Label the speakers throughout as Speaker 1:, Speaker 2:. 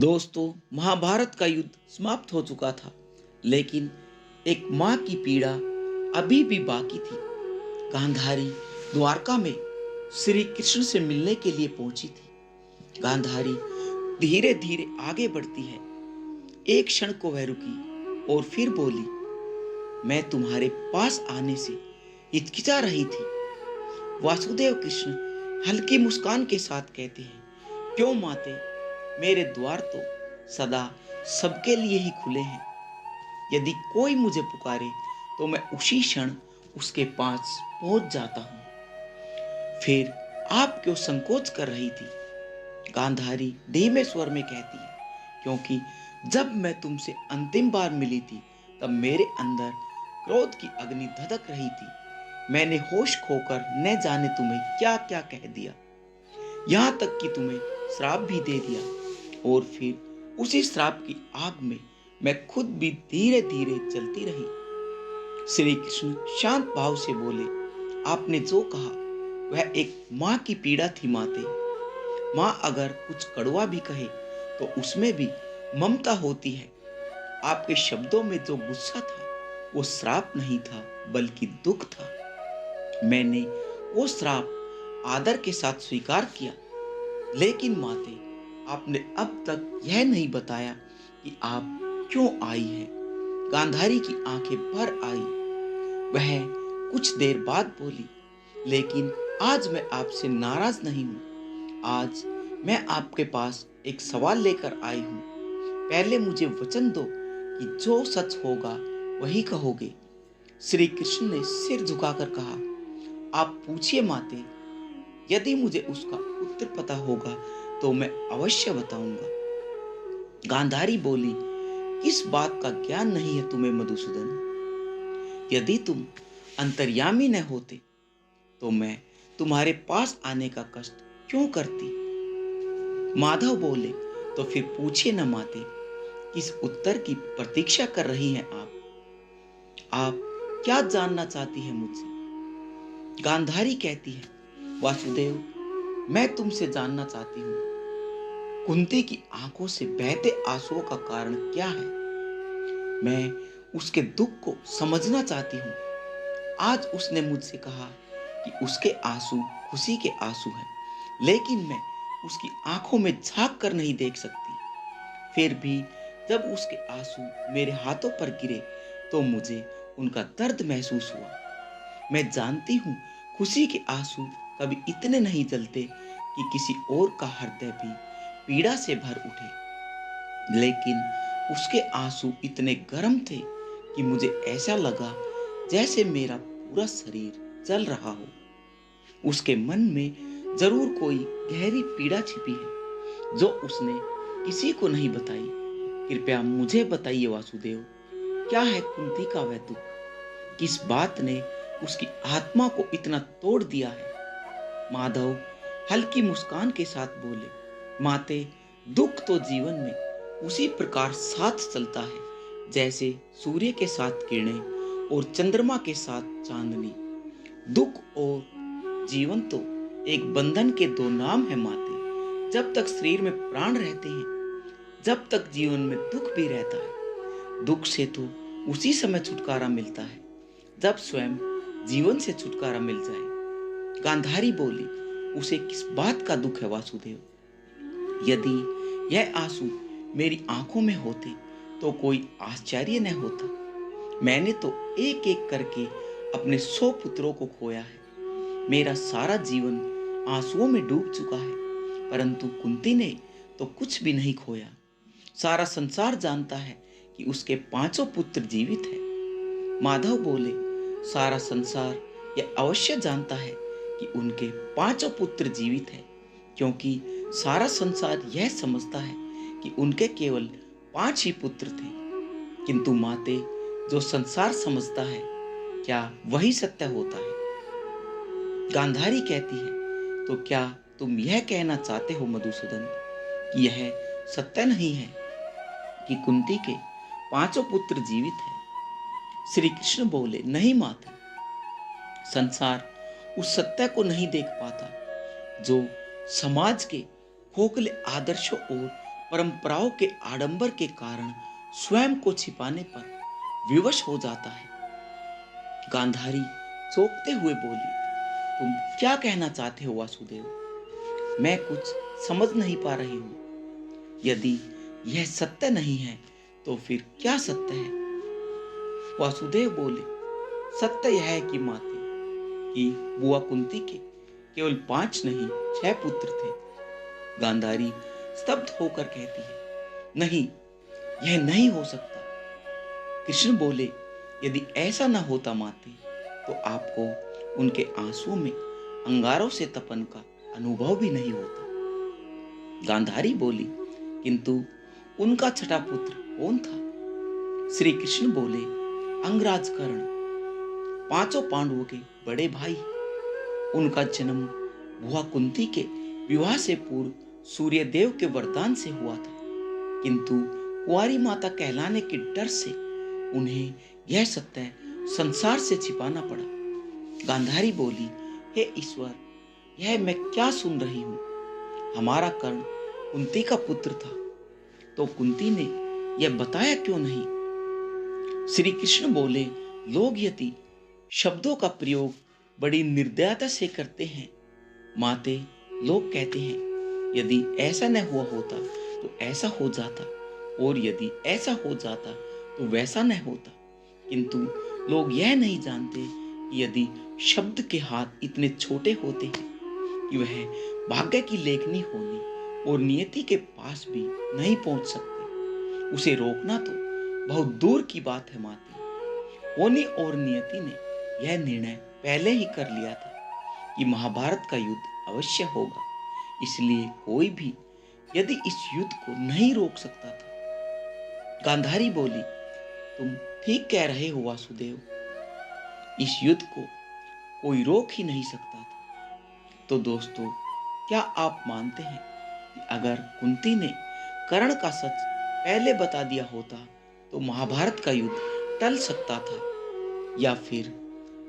Speaker 1: दोस्तों, महाभारत का युद्ध समाप्त हो चुका था, लेकिन एक माँ की पीड़ा अभी भी बाकी थी। गांधारी द्वारका में श्री कृष्ण से मिलने के लिए पहुंची थी। गांधारी धीरे धीरे आगे बढ़ती है। एक क्षण को वह रुकी और फिर बोली, मैं तुम्हारे पास आने से हिचकिचा रही थी। वासुदेव कृष्ण हल्की मुस्कान के साथ कहते हैं, क्यों माते, मेरे द्वार तो सदा सबके लिए ही खुले हैं। यदि कोई मुझे पुकारे तो मैं उसी क्षण उसके पास पहुंच जाता हूं। फिर आप क्यों संकोच कर रही थी? गांधारी धीमे स्वर में कहती है, क्योंकि जब मैं तुमसे अंतिम बार मिली थी तब मेरे अंदर क्रोध की अग्नि धधक रही थी। मैंने होश खोकर न जाने तुम्हें क्या क्या कह दिया, यहाँ तक कि तुम्हें श्राप भी दे दिया। और फिर उसी श्राप की आग में मैं खुद भी धीरे धीरे जलती रही। श्री कृष्ण शांत भाव से बोले, आपने जो कहा वह एक माँ की पीड़ा थी माते। माँ अगर कुछ कड़वा भी कहे तो उसमें भी ममता होती है। आपके शब्दों में जो गुस्सा था वो श्राप नहीं था बल्कि दुख था। मैंने वो श्राप आदर के साथ स्वीकार किया। लेकिन माते, आपने अब तक यह नहीं बताया कि आप क्यों आई हैं। गांधारी की आंखें भर आई। वह कुछ देर बाद बोली, लेकिन आज मैं आपसे नाराज नहीं हूं। आज मैं आपके पास एक सवाल लेकर आई हूं। पहले मुझे वचन दो कि जो सच होगा वही कहोगे। श्री कृष्ण ने सिर झुकाकर कहा, आप पूछिए माते। यदि मुझे उसका उत्तर पता होगा तो मैं अवश्य बताऊंगा। गांधारी बोली, किस बात का ज्ञान नहीं है तुम्हें मधुसूदन? यदि तुम अंतर्यामी न होते तो मैं तुम्हारे पास आने का कष्ट क्यों करती? माधव बोले, तो फिर पूछिए न माते, किस उत्तर की प्रतीक्षा कर रही हैं आप? आप क्या जानना चाहती है मुझसे? गांधारी कहती है, वासुदेव, मैं तुमसे जानना चाहती हूँ, कुंती की आंखों से बहते आंसुओं का कारण क्या है? मैं उसके दुख को समझना चाहती हूँ। आज उसने मुझसे कहा कि उसके आंसू खुशी के आंसू हैं, लेकिन मैं उसकी आंखों में झांक कर नहीं देख सकती। फिर भी जब उसके आंसू मेरे हाथों पर गिरे तो मुझे उनका दर्द महसूस हुआ। मैं जानती हूँ खुशी के आंसू कभी इतने नहीं जलते कि किसी और का हृदय भी पीड़ा से भर उठे, लेकिन उसके आंसू इतने गर्म थे कि मुझे ऐसा लगा जैसे मेरा पूरा शरीर जल रहा हो। उसके मन में जरूर कोई गहरी पीड़ा छिपी है जो उसने किसी को नहीं बताई। कृपया मुझे बताइए वासुदेव, क्या है कुंती का वह दुख? किस बात ने उसकी आत्मा को इतना तोड़ दिया है? माधव हल्की मुस्कान के साथ बोले, माते, दुख तो जीवन में उसी प्रकार साथ चलता है जैसे सूर्य के साथ किरणें और चंद्रमा के साथ चांदनी। दुख और जीवन तो एक बंधन के दो नाम है माते। जब तक शरीर में प्राण रहते हैं, जब तक जीवन में दुख भी रहता है। दुख से तो उसी समय छुटकारा मिलता है जब स्वयं जीवन से छुटकारा मिल जाए। गांधारी बोली, उसे किस बात का दुख है वासुदेव? यदि यह आंसू मेरी आंखों में होते तो कोई आश्चर्य न होता। मैंने तो एक एक करके अपने 100 पुत्रों को खोया है। मेरा सारा जीवन आंसुओं में डूब चुका है, परंतु कुंती ने तो कुछ भी नहीं खोया। सारा संसार जानता है कि उसके 5 पुत्र जीवित हैं। माधव बोले, सारा संसार यह अवश्य जानता है कि उनके 5 पुत्र जीवित हैं, क्योंकि सारा संसार यह समझता है कि उनके केवल 5 ही पुत्र थे। किंतु माते, जो संसार समझता है, क्या वही सत्य होता है? गांधारी कहती है, तो क्या तुम यह कहना चाहते हो मधुसूदन कि यह सत्य नहीं है कि कुंती के 5 पुत्र जीवित हैं? श्री कृष्ण बोले, नहीं माते, संसार उस सत्य को नहीं देख पाता जो समाज के खोखले आदर्शों और परंपराओं के आडंबर के कारण स्वयं को छिपाने पर विवश हो जाता है। गांधारी चौंकते हुए बोली, तुम क्या कहना चाहते हो वासुदेव? मैं कुछ समझ नहीं पा रही हूँ। यदि यह सत्य नहीं है तो फिर क्या सत्य है? वासुदेव बोले, सत्य यह है कि माते, कि बुआ कुंती के केवल 5 नहीं 6 पुत्र थे। गांधारी स्तब्ध होकर कहती है, नहीं, यह नहीं हो सकता। कृष्ण बोले, यदि ऐसा न होता माते, तो आपको उनके आंसुओं में अंगारों से तपन का अनुभव भी नहीं होता। गांधारी बोली, किंतु उनका छठा पुत्र कौन था? श्री कृष्ण बोले, अंगराज कर्ण, 5 पांडवों के बड़े भाई। उनका जन्म बुआ कुंती के विवाह से पूर्व सूर्यदेव के वरदान से हुआ था, किंतु कुंवारी माता कहलाने के डर से उन्हें यह सत्य संसार से छिपाना पड़ा। गांधारी बोली, हे ईश्वर, यह मैं क्या सुन रही हूँ? हमारा कर्ण कुंती का पुत्र था, तो कुंती ने यह बताया क्यों नहीं? श्री कृष्ण बोले, लोग यति शब्दों का प्रयोग बड़ी निर्दयता से करते हैं। माते, लोग कहते हैं, यदि ऐसा न हुआ होता तो ऐसा हो जाता, और यदि ऐसा हो जाता तो वैसा न होता। किंतु लोग यह नहीं जानते कि यदि शब्द के हाथ इतने छोटे होते हैं कि वह भाग्य की लेखनी होने और नियति के पास भी नहीं पहुंच सकते, उसे रोकना तो बहुत दूर की बात है माते। होनी और नियति ने यह निर्णय पहले ही कर लिया था कि महाभारत का युद्ध अवश्य होगा, इसलिए कोई भी यदि इस युद्ध को नहीं रोक सकता था। गांधारी बोली, तुम ठीक कह रहे हो वासुदेव, इस युद्ध को कोई रोक ही नहीं सकता था। तो दोस्तों, क्या आप मानते हैं कि अगर कुंती ने कर्ण का सच पहले बता दिया होता तो महाभारत का युद्ध टल सकता था, या फिर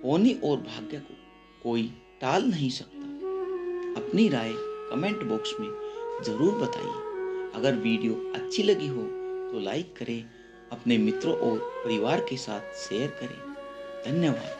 Speaker 1: होनी और भाग्य को कोई टाल नहीं सकता? अपनी राय कमेंट बॉक्स में जरूर बताइए। अगर वीडियो अच्छी लगी हो तो लाइक करें, अपने मित्रों और परिवार के साथ शेयर करें। धन्यवाद।